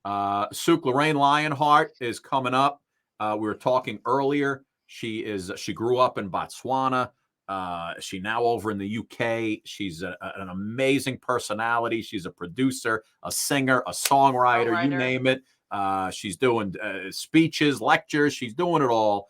Lorraine Lionheart is coming up. We were talking earlier. She grew up in Botswana. She now over in the UK. She's an amazing personality. She's a producer, a singer, a songwriter, you name it. She's doing speeches, lectures. She's doing it all.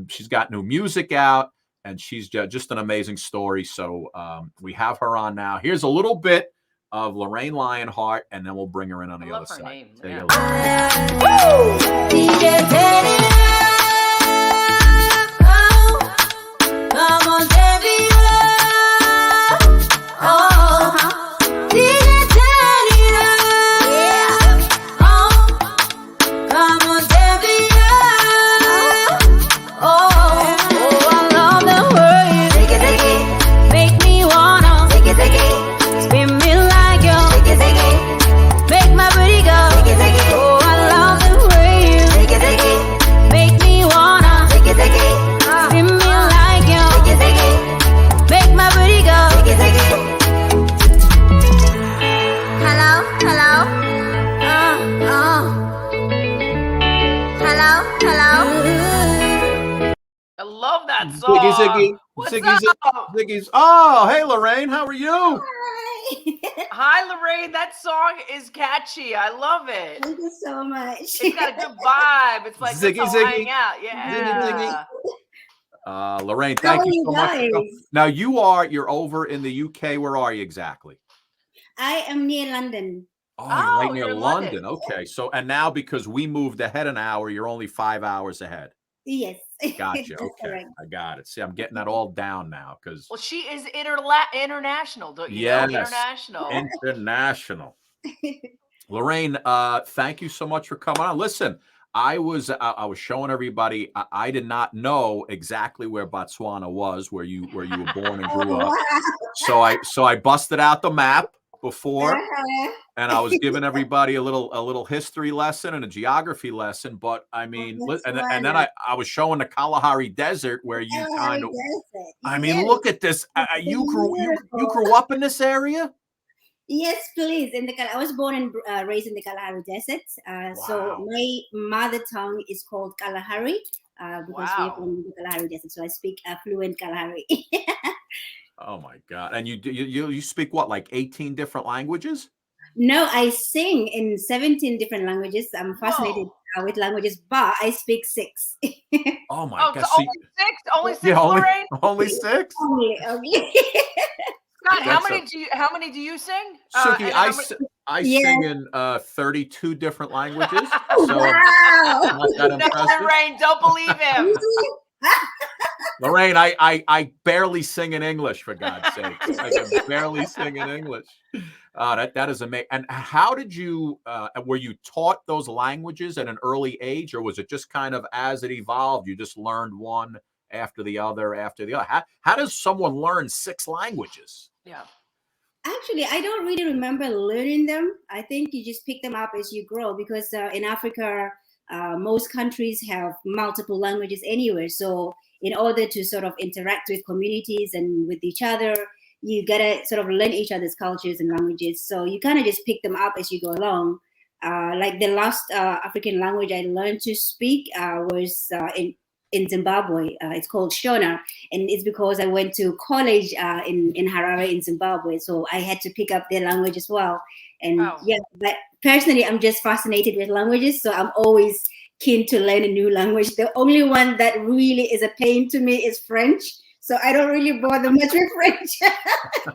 She's got new music out, and she's just an amazing story. So we have her on now. Here's a little bit of Lorraine Lionheart, and then we'll bring her in on the other side. Name. Come on, baby. Ziggy's. Oh, hey, Lorraine. How are you? Hi, Lorraine. That song is catchy. I love it. Thank you so much. It's got a good vibe. It's like Ziggy. hang out. Yeah. Ziggy. Lorraine, thank you so much. Now you're over in the UK. Where are you exactly? I am near London. Oh, you're right near London. Okay. So, and now because we moved ahead an hour, you're only 5 hours ahead. Yes. Gotcha. Okay. I got it. See, I'm getting that all down now because. Well, she is international, don't you know? International. Lorraine, thank you so much for coming on. Listen, I was showing everybody. I did not know exactly where Botswana was, where you were born and grew up. So I busted out the map before, and I was giving everybody a little history lesson and a geography lesson. But I mean, and then I was showing the Kalahari Desert where you kind of. I mean, look at this. You grew up in this area. Yes, please. I was born and raised in the Kalahari Desert. So my mother tongue is called Kalahari because we're from the Kalahari Desert. So I speak fluent Kalahari. Oh my God! And you speak what, like 18 different languages? No, I sing in 17 different languages. I'm fascinated with languages, but I speak 6. Oh my God! So only 6, Lorraine? Only 6? Only. Scott, how many do you sing? Suki, I sing in 32 different languages. So wow! Lorraine, don't believe him. Lorraine, I barely sing in English, for God's sake. I can barely sing in English. That is amazing. And how did you, were you taught those languages at an early age, or was it just kind of as it evolved, you just learned one after the other? How does someone learn 6 languages? Yeah. Actually, I don't really remember learning them. I think you just pick them up as you grow because in Africa, most countries have multiple languages anyway. So in order to sort of interact with communities and with each other, you gotta sort of learn each other's cultures and languages. So you kind of just pick them up as you go along. Like the last African language I learned to speak was in Zimbabwe. It's called Shona, and it's because I went to college in Harare in Zimbabwe, so I had to pick up their language as well. And but personally, I'm just fascinated with languages, so I'm always keen to learn a new language. The only one that really is a pain to me is French. So I don't really bother much with French.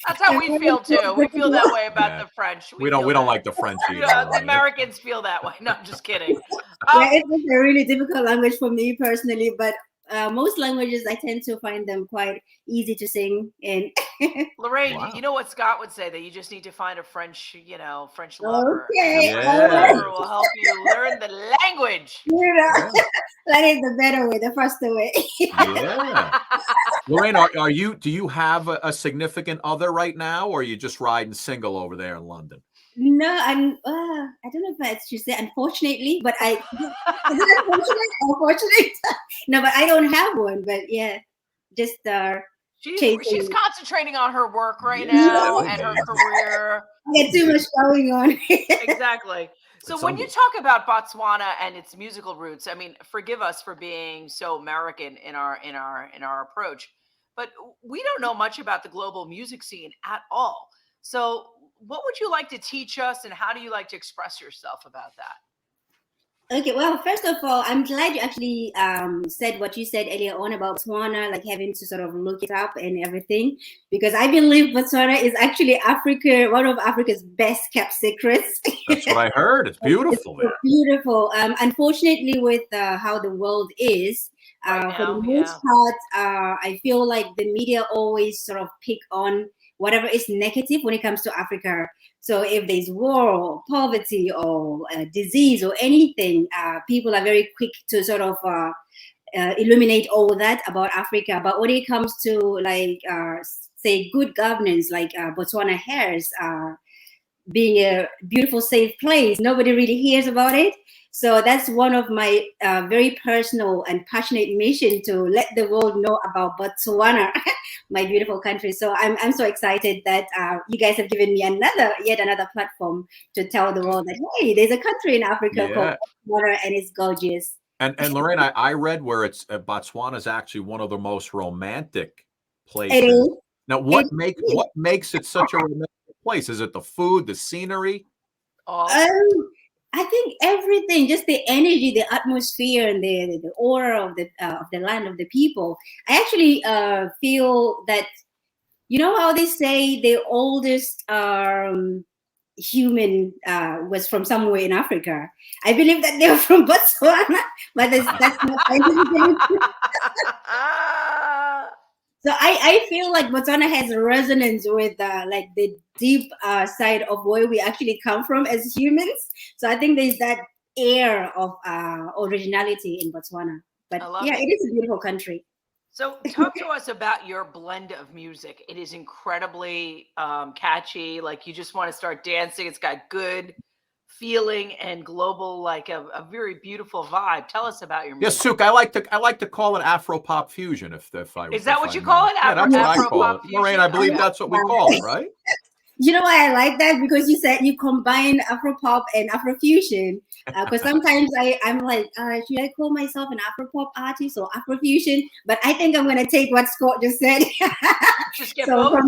That's how we feel too. We feel that way about the French. We don't like the French either. The Americans feel that way. No, I'm just kidding. It's a really difficult language for me personally, but most languages I tend to find them quite easy to sing in. Lorraine, you know what Scott would say, that you just need to find a French lover. Okay. Lover will help you learn the language. That is the better way, the faster way. Yeah. Lorraine, do you have a significant other right now, or are you just riding single over there in London? No, I don't know if I should say unfortunately, but is it unfortunate? No, but I don't have one. But yeah, just she's concentrating on her work right now and her career. I got too much going on. Exactly. So when you talk about Botswana and its musical roots, I mean, forgive us for being so American in our approach, but we don't know much about the global music scene at all. So what would you like to teach us, and how do you like to express yourself about that? Okay, well, first of all, I'm glad you actually said what you said earlier on about Botswana, like having to sort of look it up and everything, because I believe Botswana is actually one of Africa's best kept secrets. That's what I heard. It's beautiful there. Beautiful. Unfortunately, with how the world is, Right for the now, most part, I feel like the media always sort of pick on whatever is negative when it comes to Africa. So if there's war or poverty or disease or anything, people are very quick to sort of illuminate all that about Africa. But when it comes to like, say, good governance, like Botswana has, being a beautiful, safe place, nobody really hears about it. So that's one of my very personal and passionate mission, to let the world know about Botswana, my beautiful country. So I'm so excited that you guys have given me yet another platform to tell the world that, hey, there's a country in Africa called Botswana, and it's gorgeous. And Lorraine, I read where it's Botswana is actually one of the most romantic places. It is. Now, what makes it such a romantic place? Is it the food, the scenery? I think everything, just the energy, the atmosphere, and the aura of the land, of the people. I actually feel that, you know how they say the oldest human was from somewhere in Africa. I believe that they were from Botswana, but that's not scientifically true. So I feel like Botswana has a resonance with like the deep side of where we actually come from as humans. So I think there's that air of originality in Botswana. But yeah, it is a beautiful country. So talk to us about your blend of music. It is incredibly catchy. Like, you just want to start dancing. It's got good feeling and global, like a very beautiful vibe. Tell us about your music. Yes, Suk, I like to call it Afro pop fusion. Is that what you call it? That's what I call it. Lorraine, I believe that's what we call it, right? You know why I like that? Because you said you combine Afro pop and Afro fusion. Because sometimes I'm like, should I call myself an Afro pop artist or Afro fusion? But I think I'm gonna take what Scott just said. Just get both.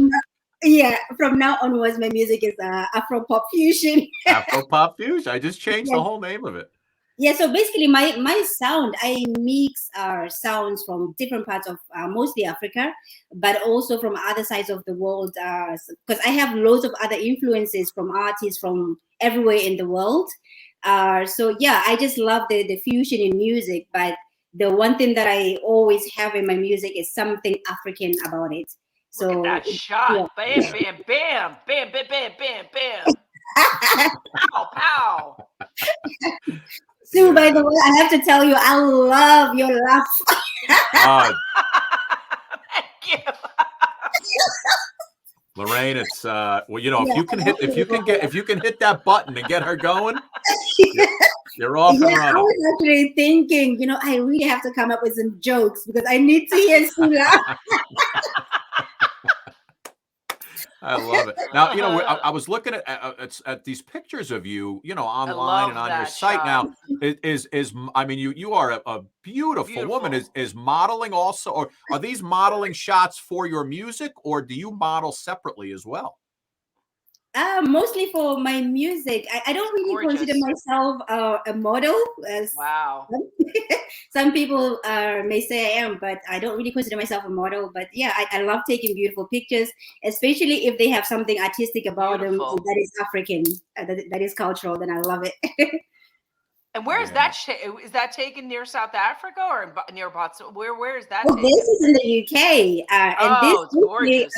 From now onwards, my music is Afro pop fusion. Afro pop fusion. I just changed the whole name of it. Yeah, so basically my sound, I mix sounds from different parts of mostly Africa, but also from other sides of the world, because I have loads of other influences from artists from everywhere in the world. So yeah, I just love the fusion in music, but the one thing that I always have in my music is something African about it. So look at that shot. Bam, bam, bam, bam, bam, bam, bam, bam. Pow, pow. Sue, by the way, I have to tell you, I love your laugh. Thank you. Lorraine, it's well, you know, if you can hit that button and get her going, you're off and running. I was actually thinking, you know, I really have to come up with some jokes because I need to hear Sue laugh. I love it. Now, you know, I was looking at these pictures of you, you know, online and on your site. Now, I mean, you are a beautiful woman. Is modeling also, or are these modeling shots for your music, or do you model separately as well? Mostly for my music. I don't really consider myself a model. Wow. Some people may say I am, but I don't really consider myself a model. But yeah, I love taking beautiful pictures, especially if they have something artistic about them that is African, that is cultural. Then I love it. And where is that? Is that taken near South Africa or near Botswana? Where is that? Well, this is in the UK. And it's gorgeous.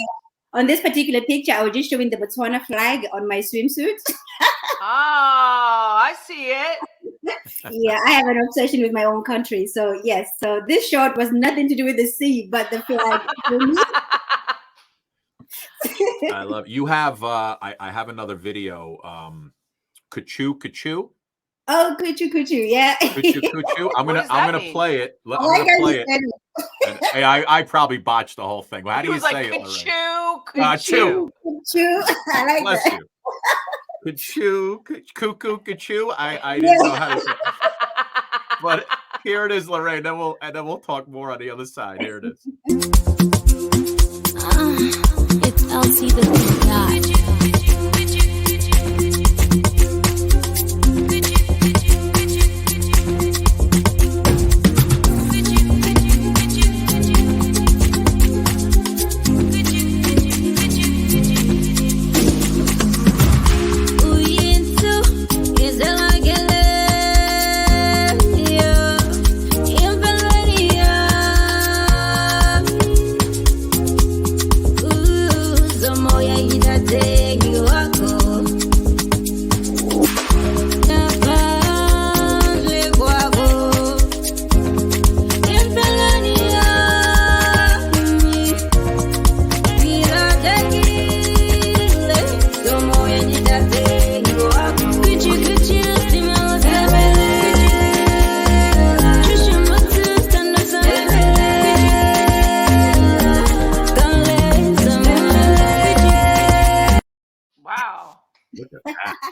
On this particular picture, I was just showing the Botswana flag on my swimsuit. Oh, I see it. Yeah, I have an obsession with my own country. So yes, so this shot was nothing to do with the sea, but the flag. I love it. You have I have another video. Kuchu. Oh, kuchu, yeah. Kuchu. I'm gonna play it. I'm gonna play it. Hey, I probably botched the whole thing. Well, how do you say it? Kuchu. I like Bless that. Ka-choo, cuckoo, ka-choo. I didn't know how to say it. But here it is, Lorraine. Then we'll talk more on the other side. Here it is. It's LC the Big Guy. Look at that.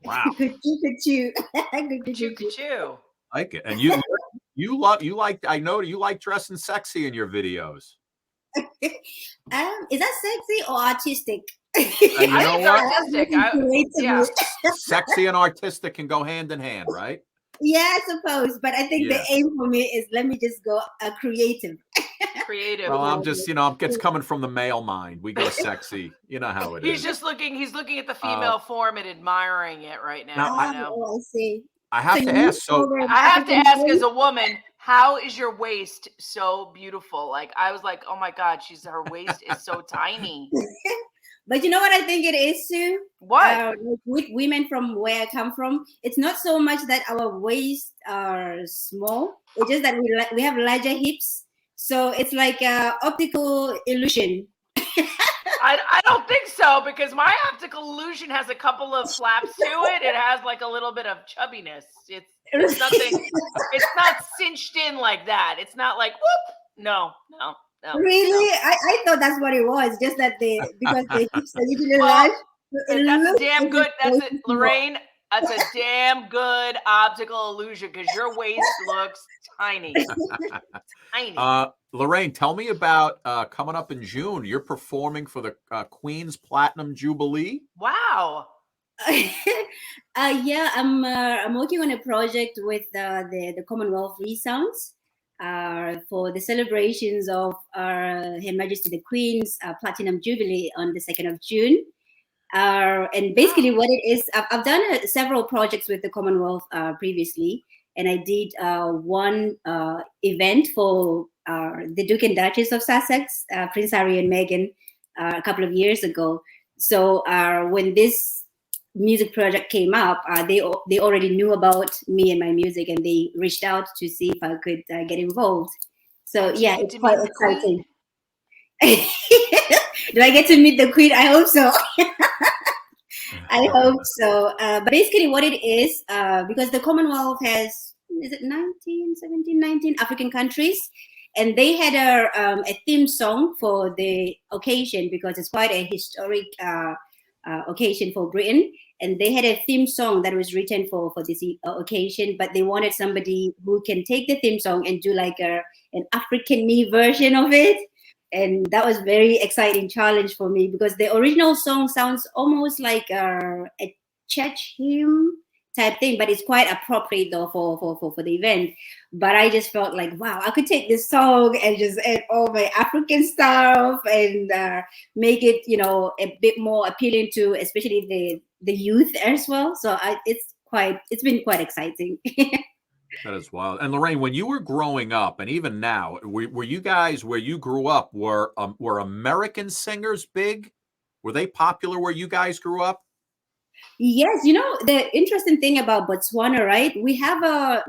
Wow. Choo. Like it. And you like, I know you like dressing sexy in your videos. Is that sexy or artistic? And you know what? Artistic. Yeah. Sexy and artistic can go hand in hand, right? Yeah, I suppose. But I think the aim for me is let me just go creative. Creative. Well, I'm just, it's coming from the male mind. We go sexy. You know how it is. He's looking at the female form and admiring it right now. I see. I have to ask. I have to ask as a woman, how is your waist so beautiful? Like, I was like, oh my God, her waist is so tiny. But you know what I think it is, Sue? What? With women from where I come from, it's not so much that our waists are small. It's just that we have larger hips. So it's like an optical illusion. I don't think so, because my optical illusion has a couple of flaps to it. It has like a little bit of chubbiness. It's nothing. It's not cinched in like that. It's not like whoop. No. Really? No. I thought that's what it was. Just that because the hips are usually large. That's a damn good. Lorraine. That's a damn good optical illusion because your waist looks tiny. Tiny. Lorraine, tell me about coming up in June. You're performing for the Queen's Platinum Jubilee. Wow. Yeah, I'm working on a project with the Commonwealth Resounds for the celebrations of Her Majesty the Queen's Platinum Jubilee on the 2nd of June. And basically what it is, I've done several projects with the Commonwealth previously, and I did one event for the Duke and Duchess of Sussex, Prince Harry and Meghan, a couple of years ago. So when this music project came up, they already knew about me and my music, and they reached out to see if I could get involved. So yeah, it's quite exciting. Do I get to meet the Queen? I hope so. I hope so. But basically what it is, because the Commonwealth has, is it 19 African countries? And they had a theme song for the occasion because it's quite a historic occasion for Britain. And they had a theme song that was written for this occasion, but they wanted somebody who can take the theme song and do like an African-y version of it. And that was very exciting challenge for me because the original song sounds almost like a church hymn type thing, but it's quite appropriate though for the event. But I just felt like, wow, I could take this song and just add all my African stuff and make it, a bit more appealing to especially the youth as well. So it's been quite exciting. That is wild. And Lorraine, when you were growing up, and even now, were you guys where you grew up? Were American singers big? Were they popular where you guys grew up? Yes, the interesting thing about Botswana, right? We have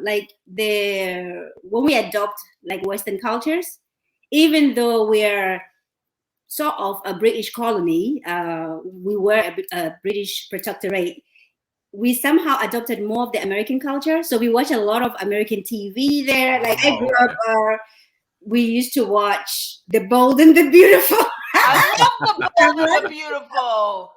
when we adopt like Western cultures, even though we're sort of a British colony, we were a British protectorate. We somehow adopted more of the American culture. So we watch a lot of American TV there. Like I grew up, we used to watch The Bold and the Beautiful. I love The Bold and the Beautiful.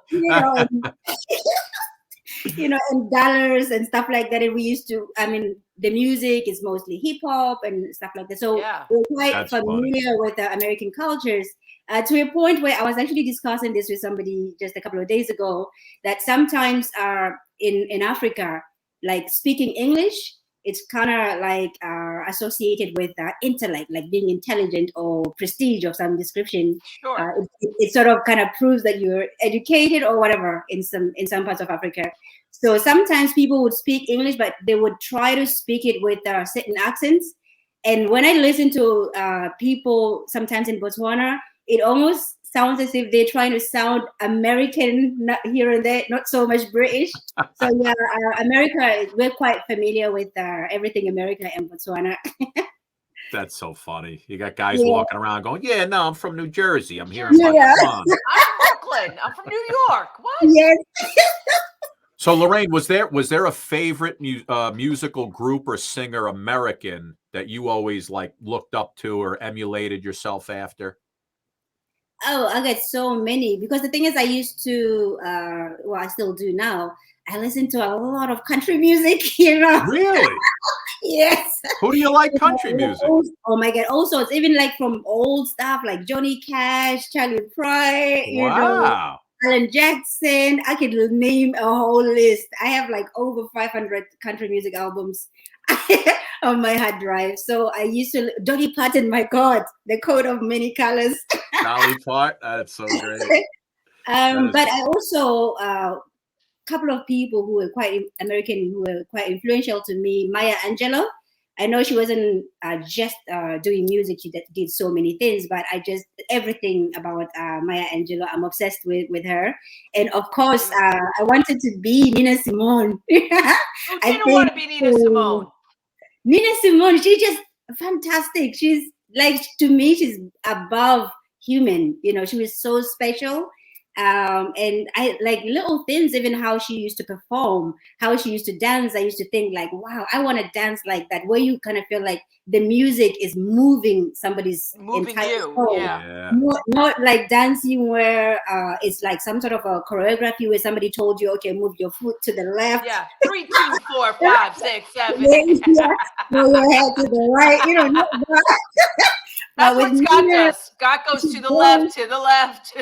and dollars and stuff like that. And we used to, I mean, the music is mostly hip hop and stuff like that. So Yeah. we're quite That's funny. familiar with the American cultures to a point where I was actually discussing this with somebody just a couple of days ago, that sometimes in Africa, like speaking English, it's kind of like associated with intellect, like being intelligent or prestige of some description. Sure. It sort of kind of proves that you're educated or whatever in some parts of Africa. So sometimes people would speak English, but they would try to speak it with certain accents. And when I listen to people sometimes in Botswana, it almost sounds as if they're trying to sound American, not here and there, not so much British. So yeah, America, we're quite familiar with everything America and Botswana. That's so funny. You got guys Yeah. walking around going, "Yeah, no, I'm from New Jersey. I'm here in Yeah. Botswana." I'm from Brooklyn. I'm from New York. What? Yes. So, Lorraine, was there a favorite musical group or singer American that you always like looked up to or emulated yourself after? Oh, I get so many, because the thing is, I used to, well, I still do now. I listen to a lot of country music, Really? Yes. Who do you like country music? Oh my God. Also, it's even like from old stuff like Johnny Cash, Charlie Pride, Wow. Alan Jackson. I could name a whole list. I have like over 500 country music albums on my hard drive. So I used to, Dolly Parton, my God, the coat of many colors. Dolly Parton. That's so great. But I also, couple of people who were quite American, who were quite influential to me. Maya Angelou. I know she wasn't just doing music; she did so many things. But everything about Maya Angelou, I'm obsessed with her. And of course, I wanted to be Nina Simone. Who didn't want to be Nina Simone? Nina Simone, she's just fantastic. She's like, to me, she's above human. She was so special. And I like little things, even how she used to perform, how she used to dance. I used to think like, wow, I want to dance like that, where you kind of feel like the music is moving somebody's entire soul. Yeah. Not like dancing where it's like some sort of a choreography where somebody told you, okay, move your foot to the left. Yeah, 3, 2, 4, 5, 6, 7. Yeah. Move your head to the right. Not that. That's what Scott does. Scott goes to the left, to the left.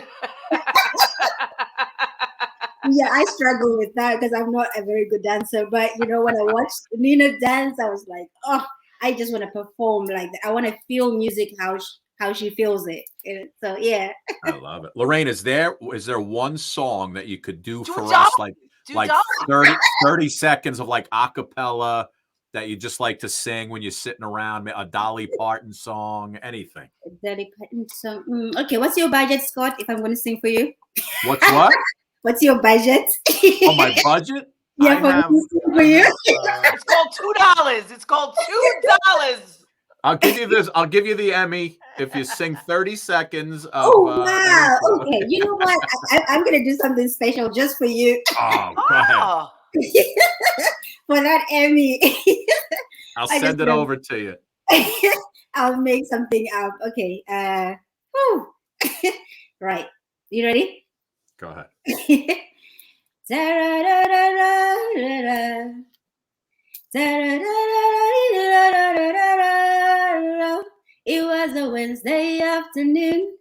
Yeah, I struggle with that because I'm not a very good dancer. But when I watched Nina dance, I was like, oh, I just want to perform like that. I want to feel music how she feels it. So yeah. I love it. Lorraine, is there one song that you could do for Dolly. us, like 30 seconds of like acapella that you just like to sing when you're sitting around, a Dolly Parton song, anything? Dolly Parton song. Okay, what's your budget, Scott, if I'm going to sing for you? What's what? What's your budget? Oh, my budget? Yeah, for you. It's called $2. It's called $2. I'll give you this. I'll give you the Emmy if you sing 30 seconds of. Oh, wow. Okay, you know what? I'm going to do something special just for you. Oh, go ahead. For that Emmy. I'll send it over to you. I'll make something up. Okay. Right. You ready? Go ahead. It was a Wednesday afternoon.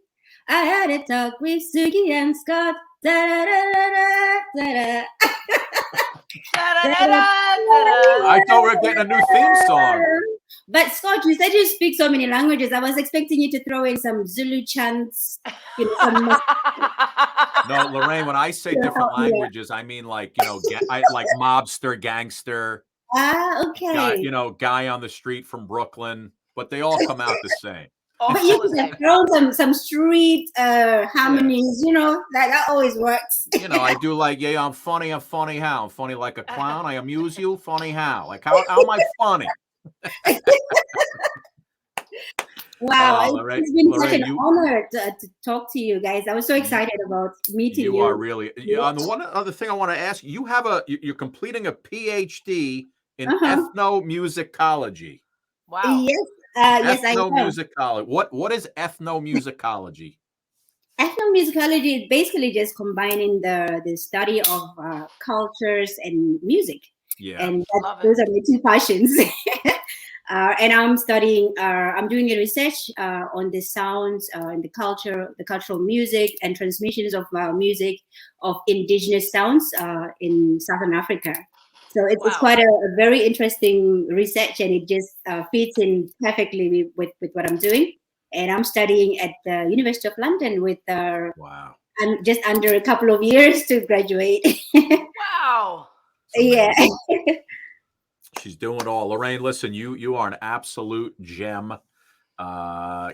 I had a talk with Suki and Scott. I thought we were getting a new theme song. But Scott, you said you speak so many languages. I was expecting you to throw in some Zulu chants. No, Lorraine, when I say different languages, I mean like, like mobster, gangster. Okay. Guy on the street from Brooklyn, but they all come out the same. But you can throw some street harmonies, that always works. I do like, I'm funny how? I'm funny like a clown. I amuse you, funny how? Like, how am I funny? Wow, it's been such an honor to talk to you guys. I was so excited about meeting you. You are really. And the one other thing I want to ask, you're completing a PhD in ethnomusicology. Wow. Yes, yes, I am. Ethnomusicology. What is ethnomusicology? Ethnomusicology is basically just combining the study of cultures and music. Yeah. And Love it. those are my two passions. And I'm studying, I'm doing a research on the sounds and the cultural music and transmissions of music of indigenous sounds in Southern Africa. So it's Wow. quite a very interesting research, and it just fits in perfectly with what I'm doing. And I'm studying at the University of London with Wow. I'm just under a couple of years to graduate. Wow. It's Yeah. amazing. She's doing it all. Lorraine, listen, you are an absolute gem.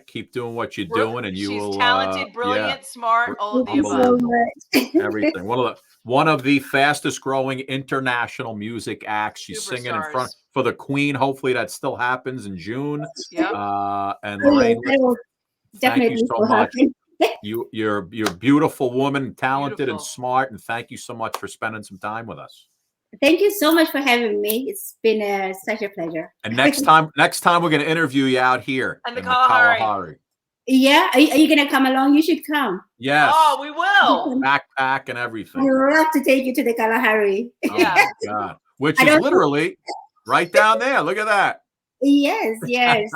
Keep doing what you're doing, and you She's will. talented, brilliant, smart, all of the Thank you above. so much. Everything. One of the fastest growing international music acts. She's singing in front Superstars. for the Queen. Hopefully that still happens in June. Yep. And Oh, yes, Lorraine, that will thank you definitely so will much. happen. You're a beautiful woman, talented and Beautiful. smart, and thank you so much for spending some time with us. Thank you so much for having me. It's been such a pleasure. And next time we're going to interview you out here And the in Kalahari. Yeah, are you gonna come along? You should come. Yes. Oh, we will. Backpack and I everything. would love to take you to the Kalahari. Oh Yeah. my God. Which I is don't- literally right down there. Look at that. Yes, yes.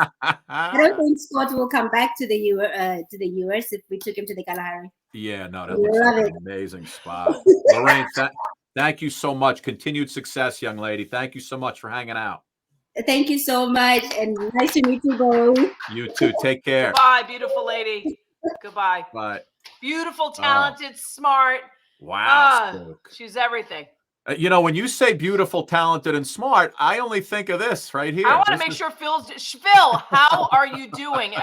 I don't think Scott will come back to the US if we took him to the Kalahari. Yeah, no, that We looks love like it. an amazing spot. Lorraine, thank you so much. Continued success, young lady. Thank you so much for hanging out. Thank you so much, and nice to meet you both. You too. Take care. Goodbye, beautiful lady. Goodbye. Bye. Beautiful, talented, smart. Wow. Spook. She's everything. You know, when you say beautiful, talented, and smart, I only think of this right here. I want to This make is- sure Phil, how are you doing?